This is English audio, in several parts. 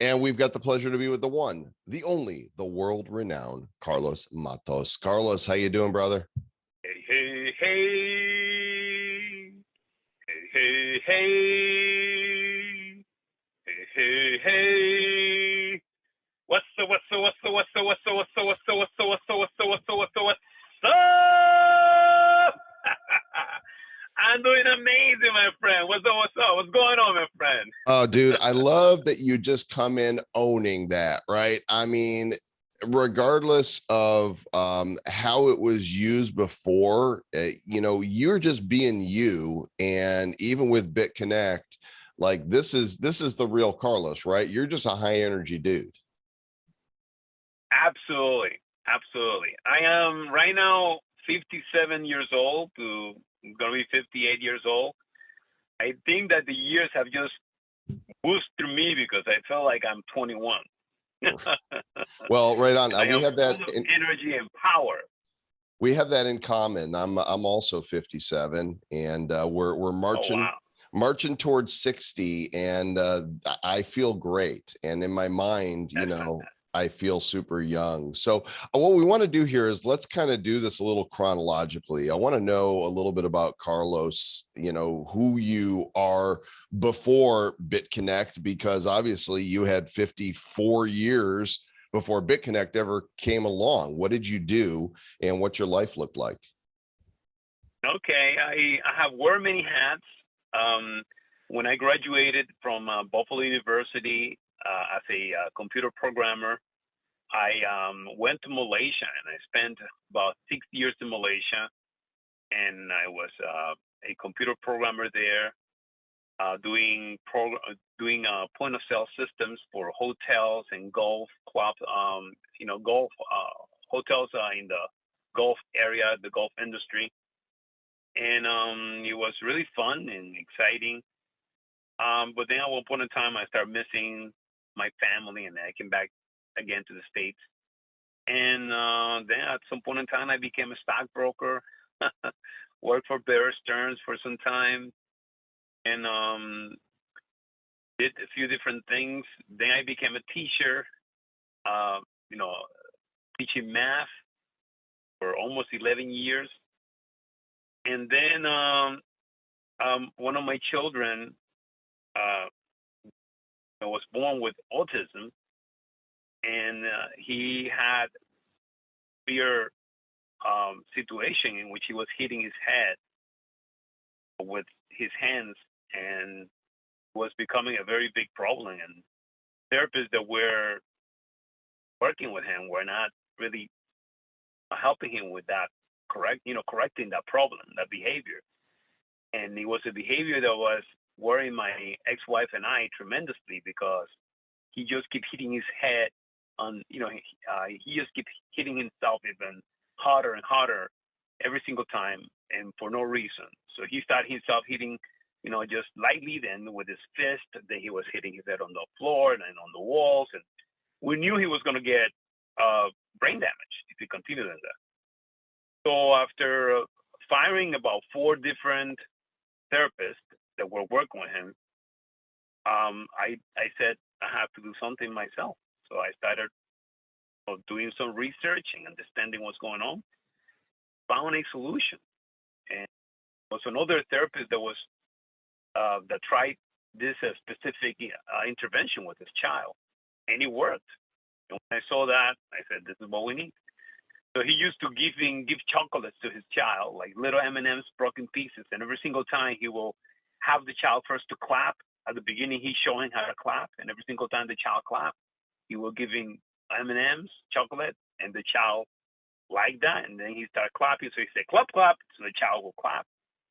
And we've got the pleasure to be with the one, the only, the world-renowned Carlos Matos. Carlos, how you doing, brother? Hey, hey, hey. Hey, hey, hey. Hey, hey, hey. What's up? I'm doing amazing, my friend. What's up? What's going on, my friend? Oh, dude, I love that you just come in owning that, right? I mean, regardless of how it was used before, you're just being you. And even with Bitconnect, like this is the real Carlos, right? You're just a high energy dude. Absolutely. Absolutely. I am right now 57 years old to going to be 58 years old. I think that the years have just boosted through me because I feel like I'm 21. Well, right on. I We am have full that of energy and power. we have that in common. I'm also 57, and we're Oh, marching wow. marching towards 60, and I feel great. And in my mind, That's fantastic. I feel super young. So what we want to do here is let's kind of do this a little chronologically. I want to know a little bit about Carlos, who you are before BitConnect, because obviously you had 54 years before BitConnect ever came along. What did you do and what your life looked like? Okay. I have worn many hats. When I graduated from Buffalo University as a computer programmer, I went to Malaysia and I spent about 6 years in Malaysia. And I was a computer programmer there, doing point of sale systems for hotels and golf club, golf hotels in the golf area, the golf industry, and it was really fun and exciting. But then at one point in time, I started missing my family, and I came back again to the States. And then at some point in time, I became a stockbroker, worked for Bear Stearns for some time, and did a few different things. Then I became a teacher, uh, you know, teaching math for almost 11 years. And then one of my children uh, was born with autism, and he had severe situation in which he was hitting his head with his hands and was becoming a very big problem. And therapists that were working with him were not really helping him with that correcting that problem, that behavior. And it was a behavior that was worrying my ex-wife and I tremendously because he just kept hitting his head on, he just kept hitting himself even harder and harder every single time and for no reason. So he started himself hitting, just lightly, then with his fist, then he was hitting his head on the floor and then on the walls. And we knew he was going to get brain damage if he continued in that. So after firing about four different therapists that were working with him, I said I have to do something myself. So I started doing some research and understanding what's going on. Found a solution, and was another therapist that tried this specific intervention with his child, and it worked. And when I saw that, I said, "This is what we need." So he used to give chocolates to his child, like little M&Ms broken pieces, and every single time he will have the child first to clap. At the beginning, he's showing how to clap, and every single time the child clap, he will give him M&Ms, chocolate, and the child liked that, and then he started clapping. So he said, "Clap, clap," so the child will clap,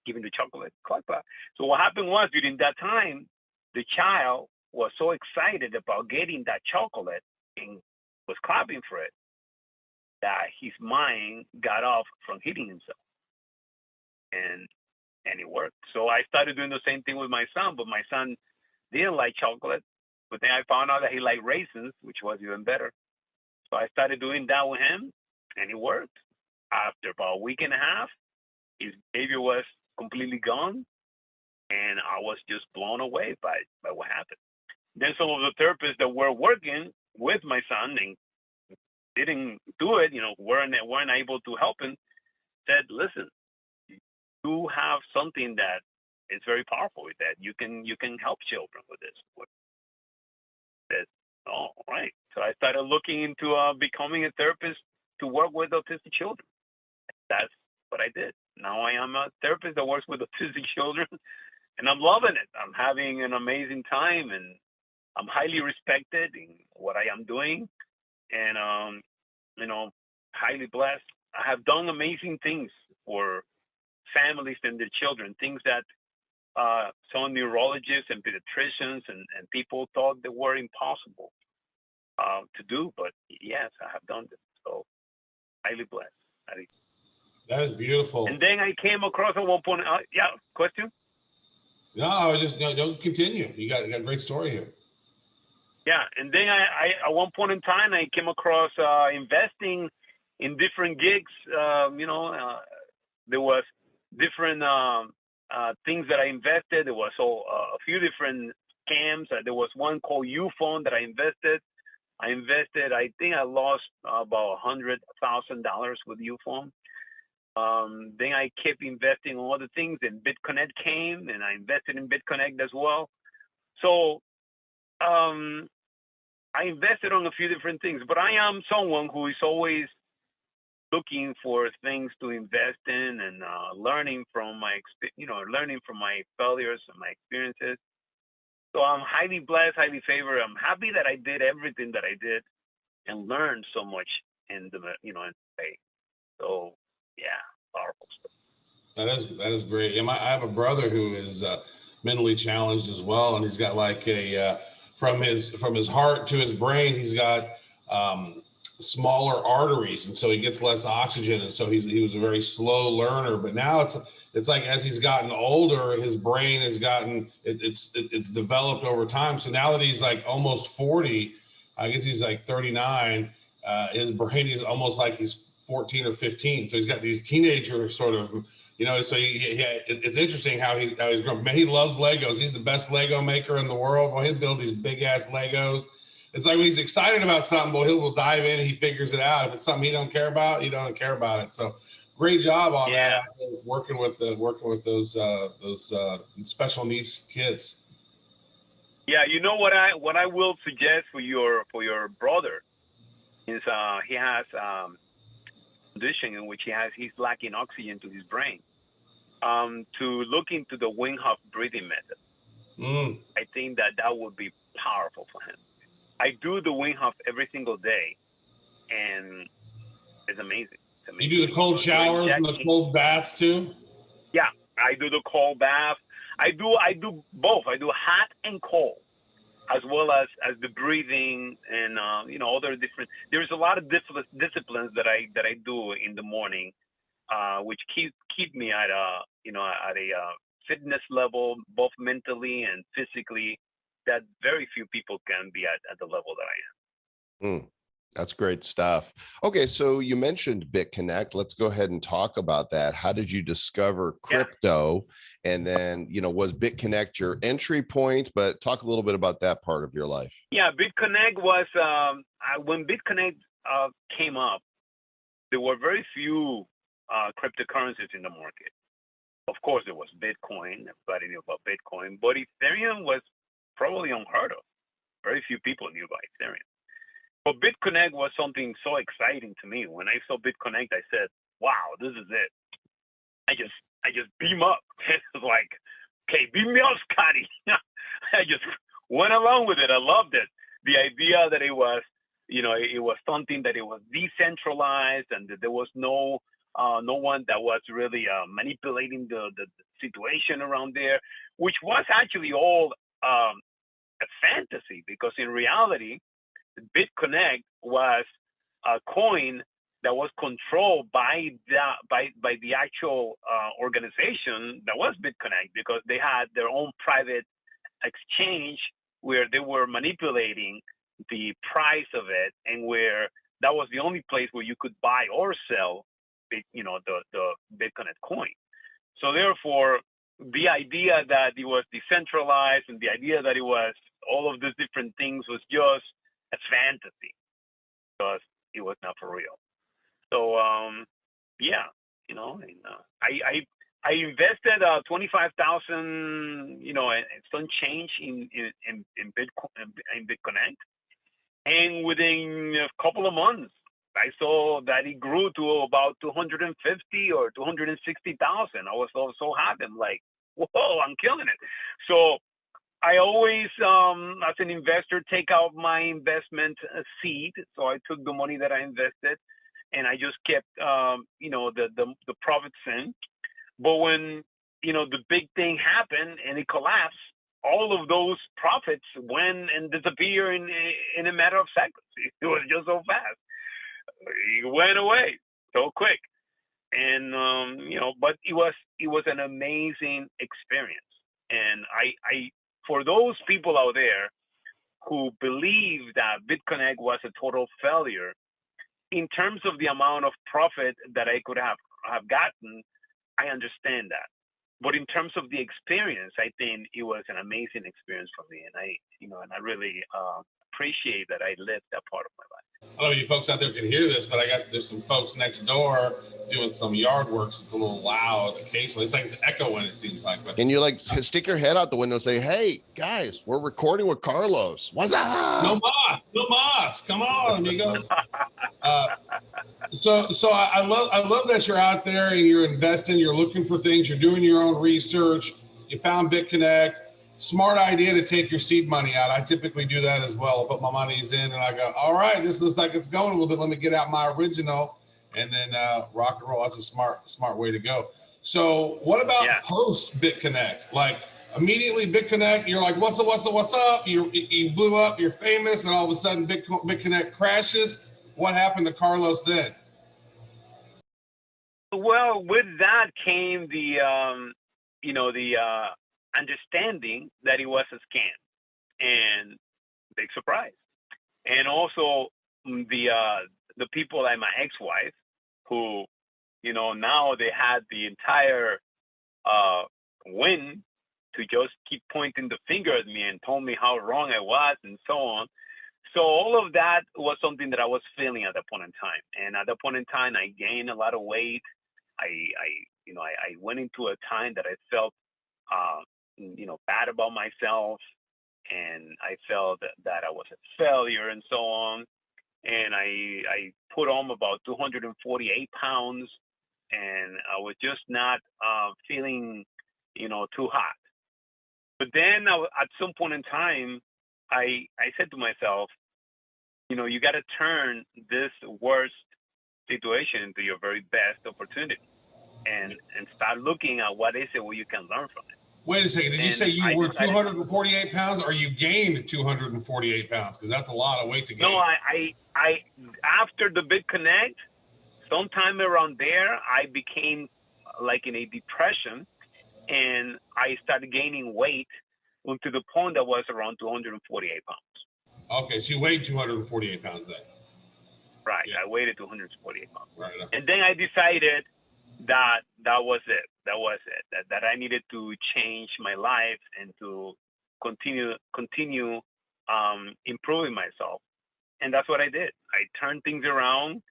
giving the chocolate, clap, clap. So what happened was during that time, the child was so excited about getting that chocolate and was clapping for it that his mind got off from hitting himself, and it worked. So I started doing the same thing with my son, but my son didn't like chocolate. But then I found out that he liked raisins, which was even better. So I started doing that with him, and it worked. After about a week and a half, his behavior was completely gone, and I was just blown away by what happened. then some of the therapists that were working with my son and didn't do it, weren't able to help him, said, "Listen, you have something that is very powerful with that. You can help children with this." I said, "Oh, all right." So I started looking into becoming a therapist to work with autistic children. That's what I did. Now I am a therapist that works with autistic children, and I'm loving it. I'm having an amazing time, and I'm highly respected in what I am doing, and highly blessed. I have done amazing things for families and their children, things that some neurologists and pediatricians and people thought they were impossible to do. But yes, I have done it. So highly blessed. That is beautiful. And then I came across at one point. Yeah, question? No, I was just don't continue. You got a great story here. Yeah, and then I at one point in time I came across investing in different gigs. There was different things that I invested. There was a few different scams. There was one called U-Phone that I invested. I think I lost about $100,000 with U-Phone. Then I kept investing on other things, and Bitconnect came, and I invested in Bitconnect as well. So I invested on a few different things, but I am someone who is always looking for things to invest in and learning from my failures and my experiences. So I'm highly blessed, highly favored. I'm happy that I did everything that I did and learned so much in the way. So yeah, powerful stuff. That is great. I have a brother who is mentally challenged as well, and he's got like a from his heart to his brain, he's got smaller arteries, and so he gets less oxygen, and so he was a very slow learner. But now it's like as he's gotten older, his brain has gotten it's developed over time. So now that he's like almost 40, I guess he's like 39. His brain is almost like he's 14 or 15. So he's got these teenager sort of, so it's interesting how he's grown. Man, he loves Legos. He's the best Lego maker in the world. Well, he'll build these big ass Legos. It's like when he's excited about something, well, he'll dive in and he figures it out. If it's something he don't care about, he don't care about it. So great job on that, working with those special needs kids. Yeah, you know what I will suggest for your brother is he has condition in which he's lacking oxygen to his brain. To look into the Wim Hof breathing method. I think that would be powerful for him. I do the Wim Hof every single day, and it's amazing. You do the cold showers and the cold baths too? Yeah, I do the cold bath. I do both. I do hot and cold, as well as the breathing and other different. There's a lot of disciplines that I do in the morning, which keep me at a fitness level, both mentally and physically, that very few people can be at the level that I am. That's great stuff. Okay, so you mentioned Bitconnect. Let's go ahead and talk about that. How did you discover crypto? Yeah. And then, was Bitconnect your entry point? But talk a little bit about that part of your life. Yeah, Bitconnect was, when Bitconnect came up, there were very few cryptocurrencies in the market. Of course, there was Bitcoin. Everybody knew about Bitcoin. But Ethereum was probably unheard of. Very few people knew about Ethereum. But Bitconnect was something so exciting to me. When I saw Bitconnect, I said, "Wow, this is it." I just beam up. It was like, "Okay, beam me up, Scotty." I just went along with it. I loved it. The idea that it was, it was something that it was decentralized and that there was no one that was really manipulating the situation around there, which was actually all a fantasy, because in reality, Bitconnect was a coin that was controlled by the actual organization that was Bitconnect, because they had their own private exchange where they were manipulating the price of it, and where that was the only place where you could buy or sell, the Bitconnect coin. So therefore, the idea that it was decentralized and the idea that it was all of these different things was just a fantasy because it was not for real. So yeah, and, I invested 25,000, and some change in Bitconnect, and within a couple of months, I saw that it grew to about 250 or 260,000. I was so happy. I'm like, whoa, I'm killing it. So I always, as an investor, take out my investment seed. So I took the money that I invested, and I just kept, the profits in. But when the big thing happened and it collapsed, all of those profits went and disappeared in a matter of seconds. It was just so fast. It went away so quick, and but it was an amazing experience. And I for those people out there who believe that Bitconnect was a total failure in terms of the amount of profit that I could have gotten, I understand that. But in terms of the experience, I think it was an amazing experience for me, and I really appreciate that I lived that part of my life. I don't know if you folks out there can hear this, but there's some folks next door doing some yard work, so it's a little loud occasionally. It's like it's echoing, it seems like. But can you stick your head out the window and say, "Hey guys, we're recording with Carlos. What's up?" No mas, come on, amigos. So I love that you're out there and you're investing, you're looking for things, you're doing your own research. You found Bitconnect. Smart idea to take your seed money out. I typically do that as well. I put my monies in and I go, all right, this looks like it's going a little bit. Let me get out my original and then rock and roll. That's a smart way to go. So what about post Bitconnect? Like immediately Bitconnect, you're like, what's up? You blew up, you're famous, and all of a sudden Bitconnect crashes. What happened to Carlos then? Well, with that came the understanding that it was a scam, and big surprise. And also the people like my ex-wife, who now they had the entire win to just keep pointing the finger at me and told me how wrong I was and so on. So all of that was something that I was feeling at that point in time. And at that point in time, I gained a lot of weight. I went into a time that I felt, bad about myself, and I felt that I was a failure and so on. And I put on about 248 pounds, and I was just not feeling, too hot. But then at some point in time, I said to myself, you got to turn this worst situation into your very best opportunity, and start looking at what is it where you can learn from it. Wait a second. Did you say you were 248 pounds, or you gained 248 pounds? Because that's a lot of weight to gain. No, I after the Bitconnect, sometime around there, I became like in a depression, and I started gaining weight to the point that was around 248 pounds. Okay, so you weighed 248 pounds then. Right, yeah. I weighed 248 pounds. Right. And then I decided that was it. That I needed to change my life and to continue improving myself. And that's what I did. I turned things around,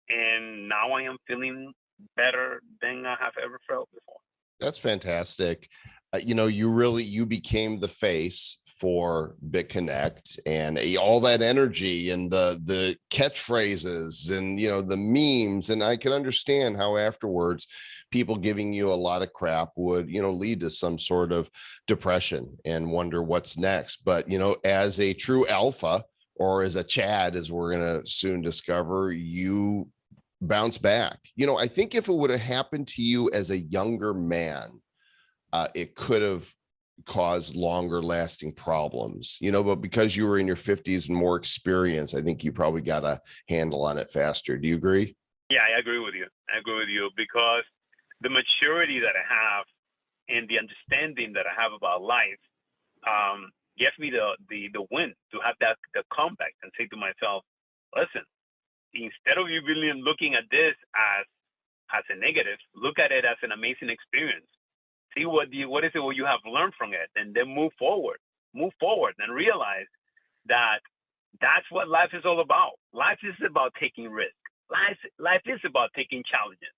and now I am feeling better than I have ever felt before. That's fantastic. You became the face for Bitconnect, and all that energy and the catchphrases and the memes, and I can understand how afterwards people giving you a lot of crap would lead to some sort of depression and wonder what's next. But as a true alpha, or as a Chad, as we're going to soon discover, you bounce back. I think if it would have happened to you as a younger man, it could have caused longer lasting problems, but because you were in your 50s and more experience, I think you probably got a handle on it faster. Do you agree? Yeah, I agree with you. Because the maturity that I have and the understanding that I have about life gives me the win to have the comeback and say to myself, listen, instead of you really looking at this as a negative, look at it as an amazing experience. See what is it what you have learned from it, and then move forward. move forward and realize that that's what life is all about. Life is about taking risks. Life is about taking challenges.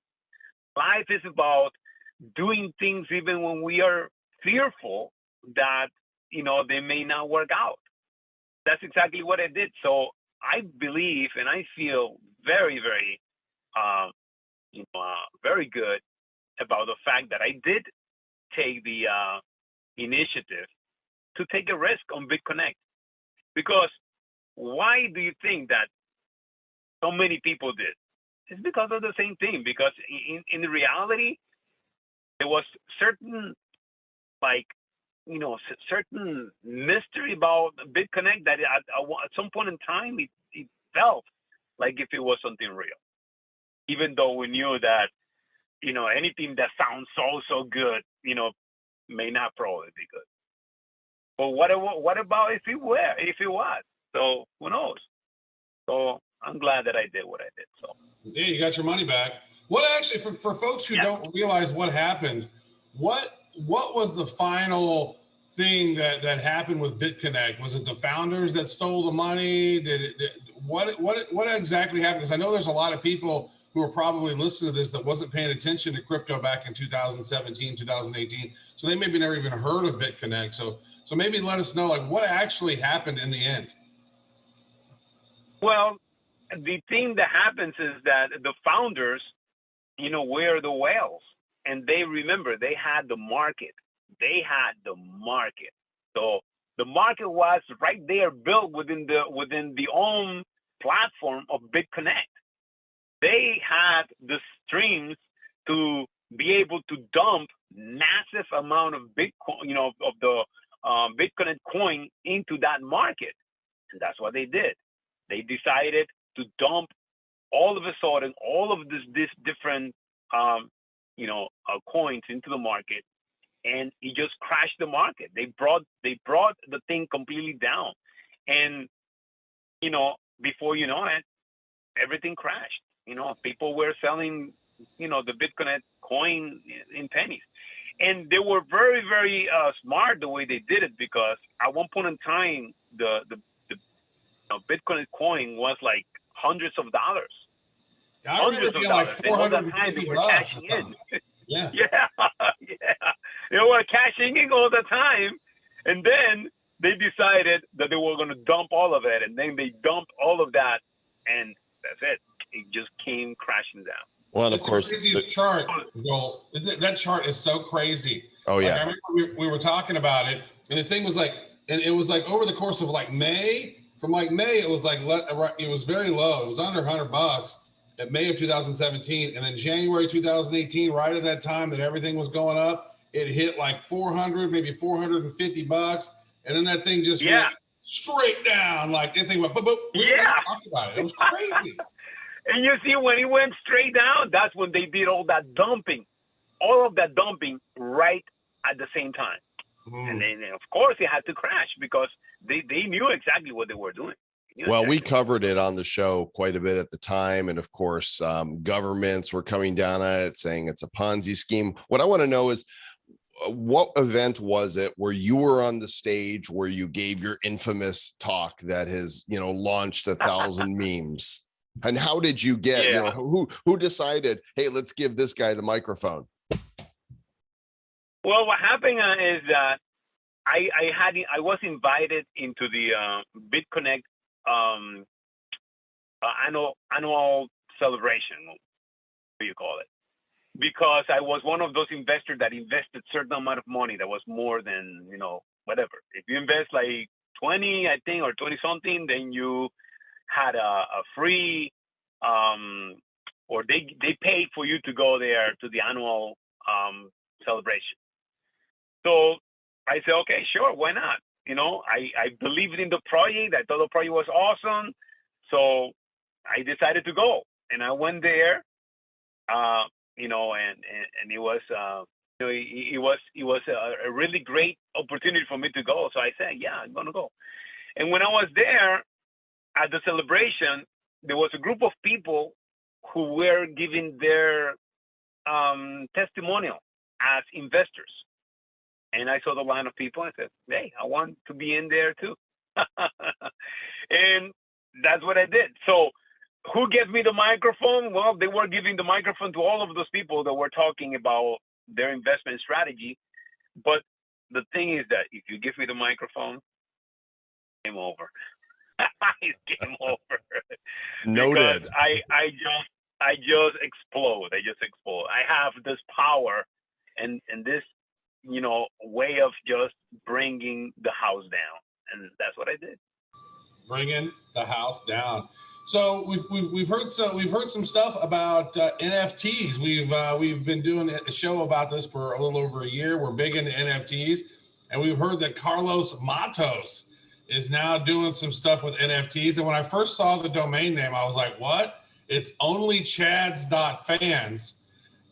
Life is about doing things even when we are fearful that, they may not work out. That's exactly what I did. So I believe and I feel very, very, very good about the fact that I did take the initiative to take a risk on Bitconnect. Because why do you think that so many people did? It's because of the same thing. Because in reality, there was certain, like, certain mystery about Bitconnect that at some point in time, it felt like if it was something real. Even though we knew that, anything that sounds so good, may not probably be good. But what about if it was? So who knows? So I'm glad that I did what I did. So yeah, you got your money back. What actually, for folks who don't realize what happened, what was the final thing that happened with Bitconnect? Was it the founders that stole the money? What exactly happened? Because I know there's a lot of people who are probably listening to this that wasn't paying attention to crypto back in 2017, 2018. So they maybe never even heard of Bitconnect. So maybe let us know, like, what actually happened in the end. Well, the thing that happens is that the founders, were the whales, and they had the market. They had the market. So the market was right there, built within the own platform of Bitconnect. They had the streams to be able to dump massive amount of Bitcoin, of the Bitconnect coin into that market, and that's what they did. They decided to dump all of a sudden all of this different coins into the market, and it just crashed the market. They brought the thing completely down, and before you know it, everything crashed. People were selling the Bitcoin coin in pennies, and they were very, very smart the way they did it, because at one point in time the Bitcoin coin was like hundreds of dollars. I remember being like And all that time they were cashing in. Yeah. Yeah. They were cashing in all the time. And then they decided that they were going to dump all of it. And then they dumped all of that. And that's it. It just came crashing down. Well, and of It's course, the craziest chart, Joel. That chart is so crazy. Oh, yeah. Like, I remember we were talking about it, and the thing was like, and it was like over the course of like May, it was like, it was very low. It was under $100 at May of 2017. And then January 2018, right at that time that everything was going up, it hit like 400, maybe $450. And then that thing just went straight down. Like, that thing went, boop, boop. We talked about it. It was crazy. And you see, when it went straight down, that's when they did all that dumping, right at the same time. And then, of course, it had to crash because they knew exactly what they were doing. Well, we covered it on the show quite a bit at the time. And of course, governments were coming down on it, saying it's a Ponzi scheme. What I want to know is, what event was it where you were on the stage where you gave your infamous talk that has, launched 1,000 memes? And how did you get, who decided, hey, let's give this guy the microphone? Well, what happened is that I was invited into the Bitconnect annual celebration, what do you call it? Because I was one of those investors that invested certain amount of money that was more than, whatever. If you invest like 20, I think, or 20 something, then you had a free, or they paid for you to go there to the annual celebration. So I said, okay, sure, why not? I believed in the project. I thought the project was awesome. So I decided to go, and I went there, and it was, it was a really great opportunity for me to go. So I said, yeah, I'm going to go. And when I was there at the celebration, there was a group of people who were giving their testimonial as investors. And I saw the line of people. I said, hey, I want to be in there too. And that's what I did. So who gave me the microphone? Well, they were giving the microphone to all of those people that were talking about their investment strategy. But the thing is that if you give me the microphone, game over. It's game over. Noted. Because I just explode. I just explode. I have this power and this, way of just bringing the house down. And that's what I did. Bringing the house down. So we've heard some stuff about NFTs. We've been doing a show about this for a little over a year. We're big into NFTs, and we've heard that Carlos Matos is now doing some stuff with NFTs. And when I first saw the domain name, I was like, "What?" It's onlychads.fans,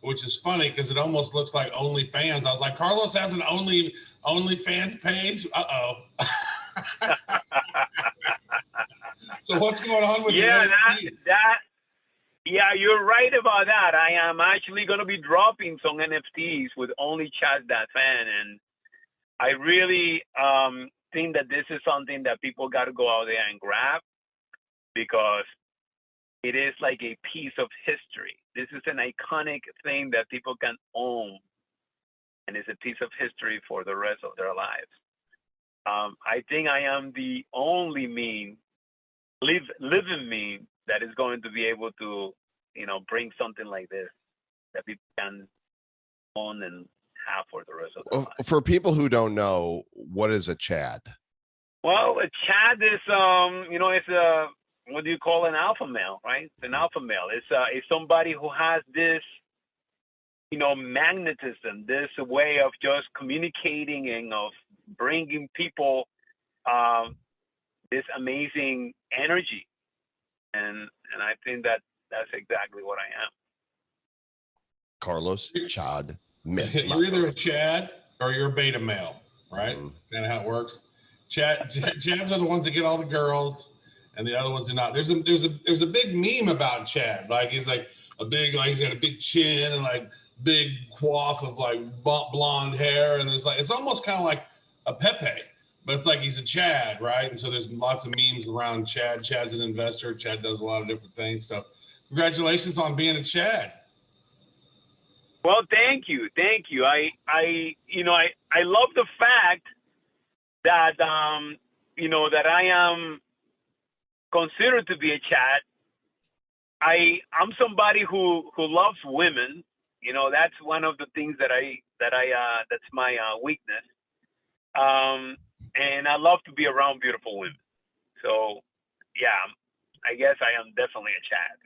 which is funny because it almost looks like OnlyFans. I was like, Carlos has an OnlyFans page. So what's going on with yeah, you're right about that. I am actually going to be dropping some NFTs with onlychads.fan, and I really think that this is something that people got to go out there and grab because it is like a piece of history. This is an iconic thing that people can own, and it's a piece of history for the rest of their lives. I think I am the only living mean that is going to be able to, bring something like this that people can own and have for the rest of their lives. For people who don't know, what is a Chad? Well, a Chad is, it's a, what do you call an alpha male, right? It's an alpha male. It's somebody who has this, magnetism, this way of just communicating and of bringing people this amazing energy. And I think that's exactly what I am. Carlos Chad. You're either a Chad or you're a beta male, right? Kind of how it works. Chads are the ones that get all the girls, and the other ones are not. There's a big meme about Chad. Like he's like he's got a big chin and like big coif of like blonde hair, and it's almost kind of like a Pepe, but it's like he's a Chad, right? And so there's lots of memes around Chad. Chad's an investor. Chad does a lot of different things. So congratulations on being a Chad. Well, thank you. I love the fact that that I am considered to be a Chad. I'm somebody who loves women. That's one of the things that's my weakness. And I love to be around beautiful women. So, yeah, I guess I am definitely a Chad.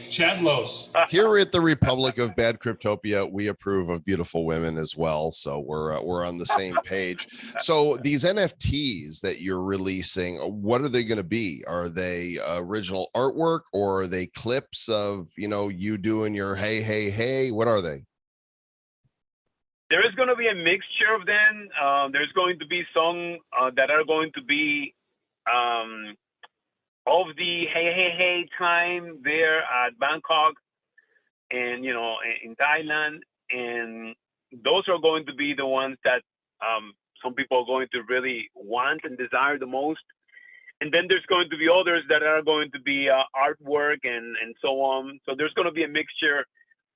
Chadlos. Here at the Republic of Bad Cryptopia, we approve of beautiful women as well. So we're on the same page. So these NFTs that you're releasing, what are they going to be? Are they original artwork or are they clips of, you doing your hey? What are they? There is going to be a mixture of them. There's going to be some that are going to be of the hey time there at Bangkok and, in Thailand. And those are going to be the ones that some people are going to really want and desire the most. And then there's going to be others that are going to be artwork and so on. So there's going to be a mixture.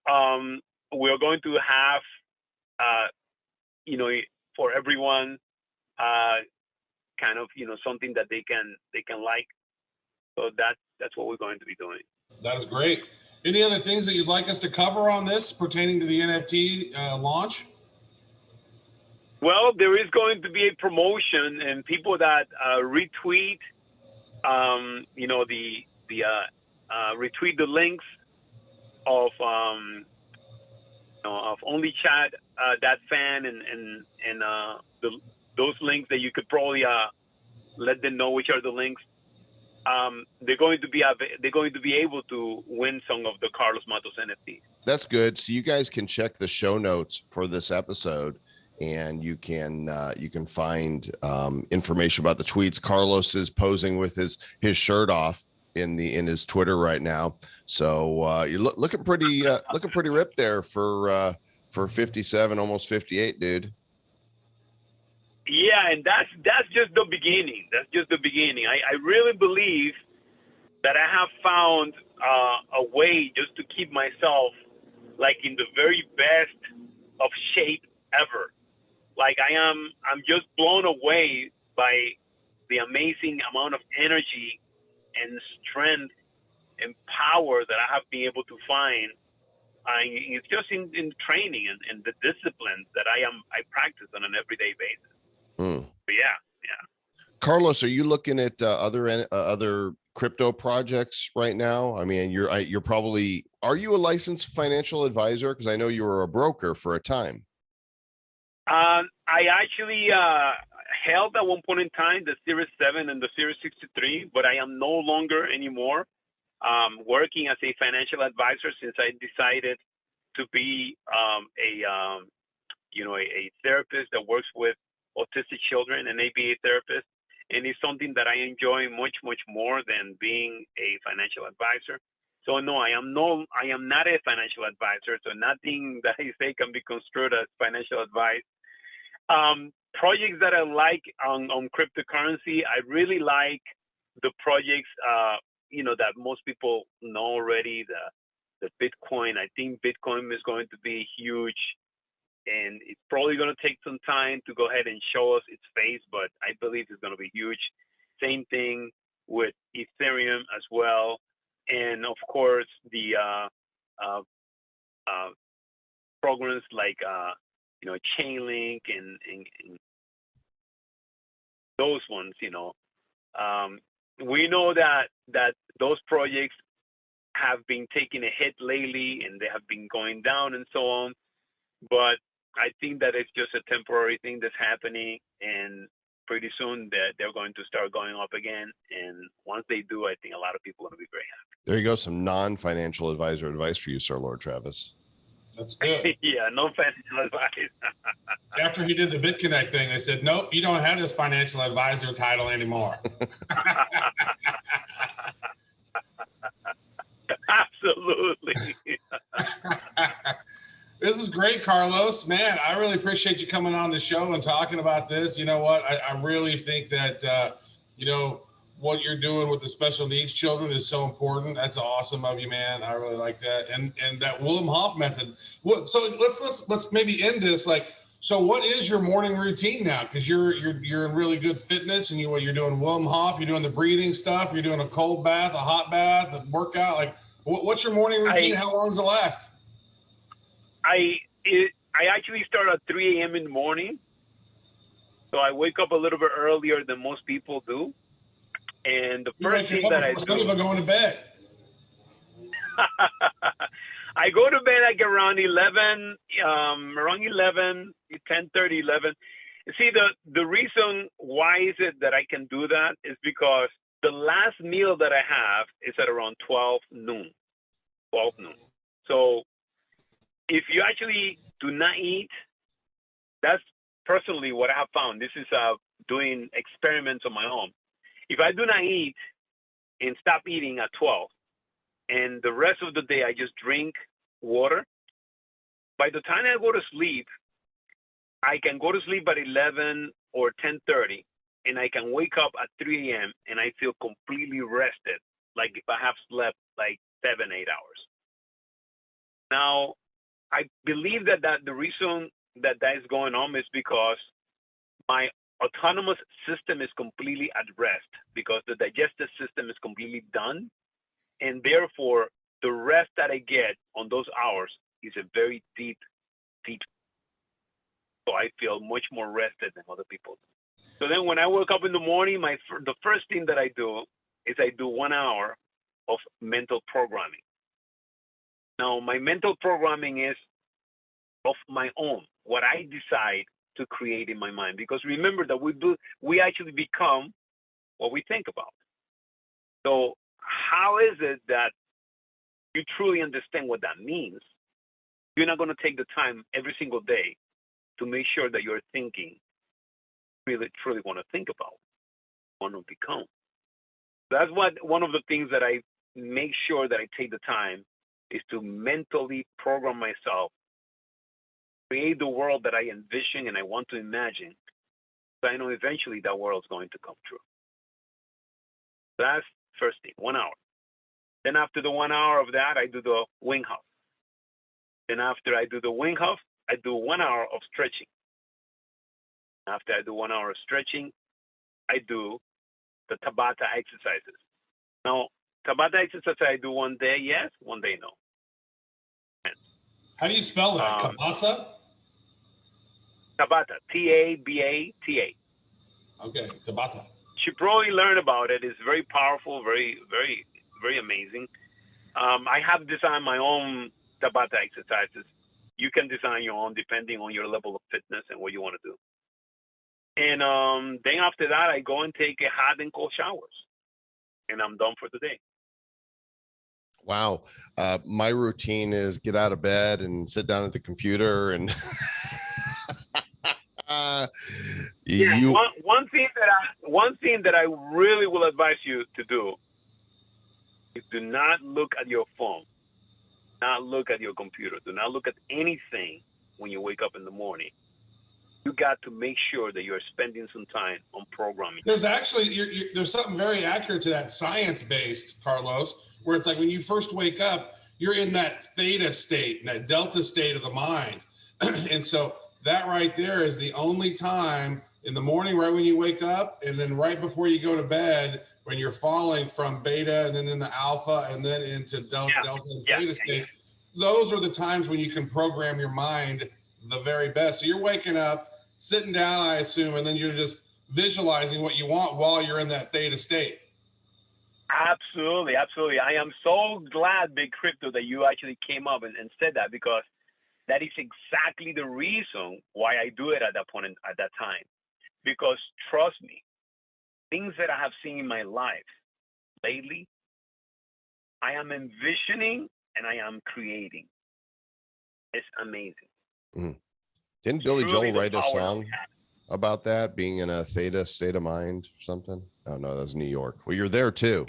We're going to have, for everyone, kind of, something that they can like. So that's what we're going to be doing. That is great. Any other things that you'd like us to cover on this pertaining to the NFT launch? Well, there is going to be a promotion, and people that retweet, retweet the links of only chat that fan and those links that you could probably let them know which are the links. They're going to be able to win some of the Carlos Matos NFT. That's good. So you guys can check the show notes for this episode, and you can find information about the tweets. Carlos is posing with his shirt off in his Twitter right now. So you're looking pretty ripped there for for 57, almost 58, dude. Yeah, and that's just the beginning. That's just the beginning. I really believe that I have found a way just to keep myself like in the very best of shape ever. Like I'm just blown away by the amazing amount of energy and strength and power that I have been able to find. It's just in training and the disciplines that I practice on an everyday basis. But yeah. Carlos, are you looking at other crypto projects right now? I mean, you're probably, are you a licensed financial advisor? Because I know you were a broker for a time. I actually held at one point in time the Series 7 and the Series 63, but I am no longer anymore working as a financial advisor since I decided to be a therapist that works with autistic children, an ABA therapist, and it's something that I enjoy much more than being a financial advisor. So no, I am not a financial advisor. So nothing that I say can be construed as financial advice. Projects that I like on cryptocurrency, I really like the projects that most people know already. The Bitcoin. I think Bitcoin is going to be huge, and it's probably going to take some time to go ahead and show us its face, but I believe it's going to be huge. Same thing with Ethereum as well, and of course the programs like Chainlink and those ones. We know that those projects have been taking a hit lately, and they have been going down and so on. But I think that it's just a temporary thing that's happening, and pretty soon they're going to start going up again. And once they do, I think a lot of people are going to be very happy. There you go. Some non-financial advisor advice for you, Sir Lord Travis. That's good. Yeah, no financial advice. After he did the Bitconnect thing, they said, nope, you don't have this financial advisor title anymore. Absolutely. This is great, Carlos. Man, I really appreciate you coming on the show and talking about this. You know what? I really think that, what you're doing with the special needs children is so important. That's awesome of you, man. I really like that. And that Wim Hof method. So let's maybe end this. So what is your morning routine now? Because you're in really good fitness, and you're doing Wim Hof, you're doing the breathing stuff, you're doing a cold bath, a hot bath, a workout. What's your morning routine? How long does it last? I actually start at 3 a.m. in the morning. So I wake up a little bit earlier than most people do. And the first thing that I do, some people going to bed. I go to bed like around 11, 10:30, 11. See, the reason why is it that I can do that is because the last meal that I have is at around 12 noon. So if you actually do not eat, that's personally what I have found. This is doing experiments on my own. If I do not eat and stop eating at 12, and the rest of the day I just drink water, by the time I go to sleep, I can go to sleep at 11 or 10:30, and I can wake up at 3 a.m. and I feel completely rested, like if I have slept like 7-8 hours. Now, I believe that the reason that is going on is because my autonomous system is completely at rest, because the digestive system is completely done, and therefore the rest that I get on those hours is a very deep. So I feel much more rested than other people do. So then when I wake up in the morning, the first thing that I do is I do 1 hour of mental programming. Now, my mental programming is of my own, what I decide to create in my mind. Because remember that we actually become what we think about. So how is it that you truly understand what that means? You're not going to take the time every single day to make sure that you're thinking really truly want to think about, want to become. That's one of the things that I make sure that I take the time is to mentally program myself create the world that I envision and I want to imagine. So I know eventually that world's going to come true. That's first thing, 1 hour. Then after the 1 hour of that, I do the wing hop. Then after I do the wing hop, I do 1 hour of stretching. After I do 1 hour of stretching, I do the Tabata exercises. Now, Tabata exercises I do one day yes, one day no. How do you spell that? Kabasa? Tabata, T-A-B-A-T-A. Okay, Tabata. You should probably learn about it. It's very powerful, very, very, very amazing. I have designed my own Tabata exercises. You can design your own depending on your level of fitness and what you want to do. And then after that, I go and take a hot and cold showers. And I'm done for the day. Wow. My routine is get out of bed and sit down at the computer and one thing that I really will advise you to do is do not look at your phone, not look at your computer, do not look at anything when you wake up in the morning. You got to make sure that you're spending some time on programming. There's actually there's something very accurate to that, science-based, Carlos, where it's like when you first wake up, you're in that theta state, that delta state of the mind. And so that right there is the only time in the morning, right when you wake up, and then right before you go to bed, when you're falling from beta and then in the alpha and then into delta and theta states. Those are the times when you can program your mind the very best. So you're waking up, sitting down, I assume, and then you're just visualizing what you want while you're in that theta state. Absolutely, absolutely. I am so glad, Big Crypto, that you actually came up and said that, because that is exactly the reason why I do it at that point, at that time. Because trust me, things that I have seen in my life lately, I am envisioning and I am creating. It's amazing. Mm. Didn't Billy Joel write a song about that, being in a theta state of mind or something? Oh, no, that's New York. Well, you're there too.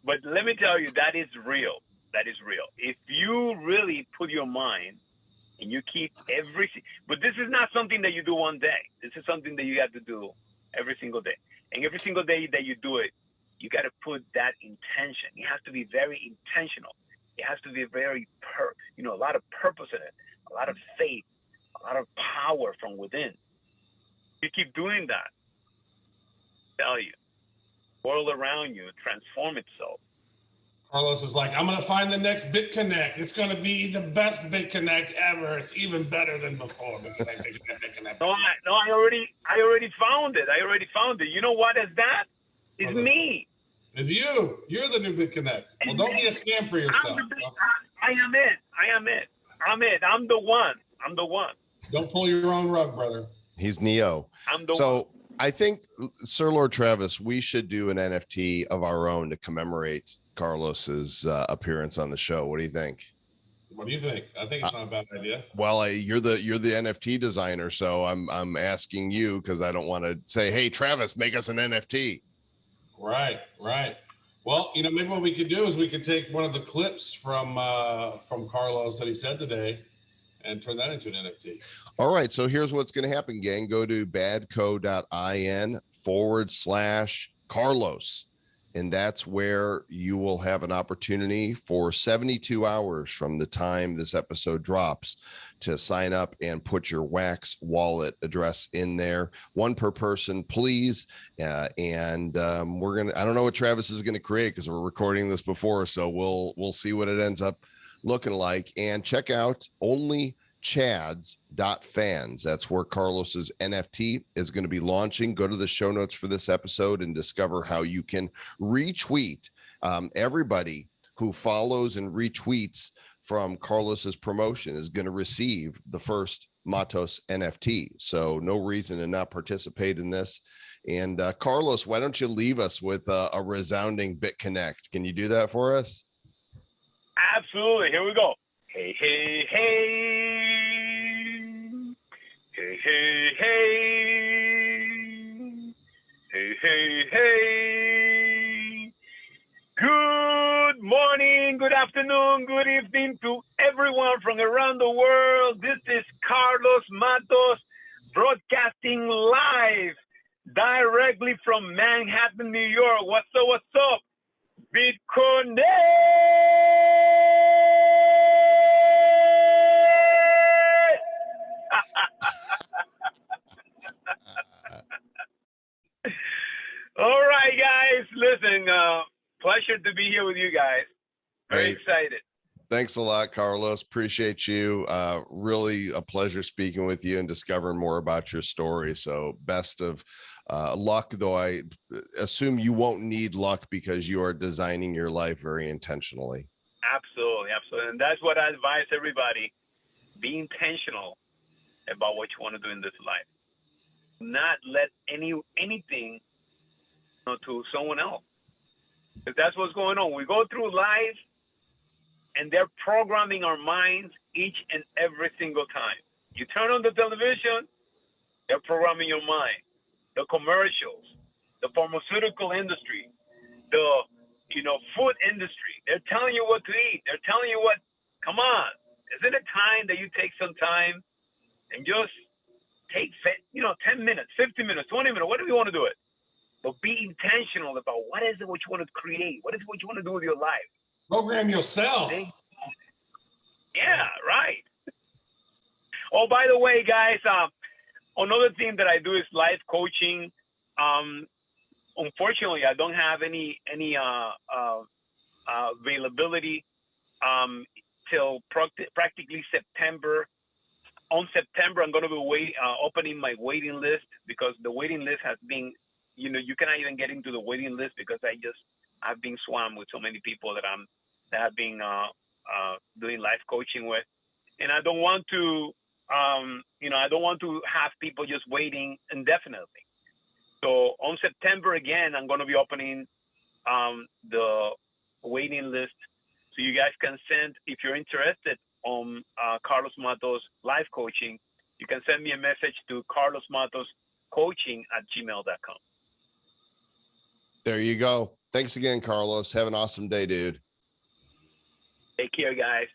But let me tell you, that is real. That is real. If you really put your mind and you keep but this is not something that you do one day. This is something that you have to do every single day. And every single day that you do it, you got to put that intention. It has to be very intentional. It has to be very, a lot of purpose in it, a lot of faith, a lot of power from within. You keep doing that, I tell you, the world around you transform itself. Carlos is like, I'm going to find the next Bitconnect. It's going to be the best Bitconnect ever. It's even better than before. Bitconnect. No, I already found it. I already found it. You know what is that? It's me. It's you. You're the new Bitconnect. Well, don't be a scam for yourself. I am it. I'm the one. Don't pull your own rug, brother. He's Neo. I'm the one. I think, Sir Lord Travis, we should do an NFT of our own to commemorate Carlos's appearance on the show. What do you think? What do you think? I think it's not a bad idea. Well, you're the NFT designer, so I'm asking you because I don't want to say, hey, Travis, make us an NFT. Right. Well, maybe what we could do is we could take one of the clips from Carlos that he said today and turn that into an NFT. All right. So here's what's going to happen, gang. Go to badco.in/Carlos. And that's where you will have an opportunity for 72 hours from the time this episode drops to sign up and put your Wax wallet address in there. One per person, please. I don't know what Travis is going to create because we're recording this before. So we'll see what it ends up looking like. And check out onlychads.fans. That's where Carlos's NFT is going to be launching. Go to the show notes for this episode and discover how you can retweet. Everybody who follows and retweets from Carlos's promotion is going to receive the first Matos NFT. So no reason to not participate in this. And Carlos, why don't you leave us with a resounding Bitconnect? Can you do that for us? Absolutely. Here we go. Hey, hey, hey. Hey, hey, hey. Hey, hey, hey. Good morning, good good afternoon, good evening to everyone from around the world. This is Carlos Matos broadcasting live directly from Manhattan, New York. What's up? What's up? Bitconnect! All right, guys. Listen, pleasure to be here with you guys. Very excited. Thanks a lot, Carlos. Appreciate you. Really a pleasure speaking with you and discovering more about your story. So best of luck, though I assume you won't need luck because you are designing your life very intentionally. Absolutely, absolutely. And that's what I advise everybody. Be intentional about what you want to do in this life. Not let anything to someone else. Because that's what's going on. We go through life and they're programming our minds each and every single time. You turn on the television, they're programming your mind. The commercials, the pharmaceutical industry, the food industry, they're telling you what to eat. They're telling you what, come on. Isn't it time that you take some time and just take 10 minutes, 50 minutes, 20 minutes, whatever you want to do it. But be intentional about what is it what you want to create? What is it what you want to do with your life? Program yourself. Yeah, right. Oh, by the way, guys, another thing that I do is life coaching. Unfortunately, I don't have any availability till practically September. On September, I'm going to be opening my waiting list because the waiting list has been, you cannot even get into the waiting list because I've been swamped with so many people that have been doing life coaching with, and I don't want to, I don't want to have people just waiting indefinitely. So on September again, I'm going to be opening the waiting list, so you guys can send, if you're interested on Carlos Matos life coaching, you can send me a message to carlosmatoscoaching@gmail.com. There you go. Thanks again, Carlos. Have an awesome day, dude. Take care, guys.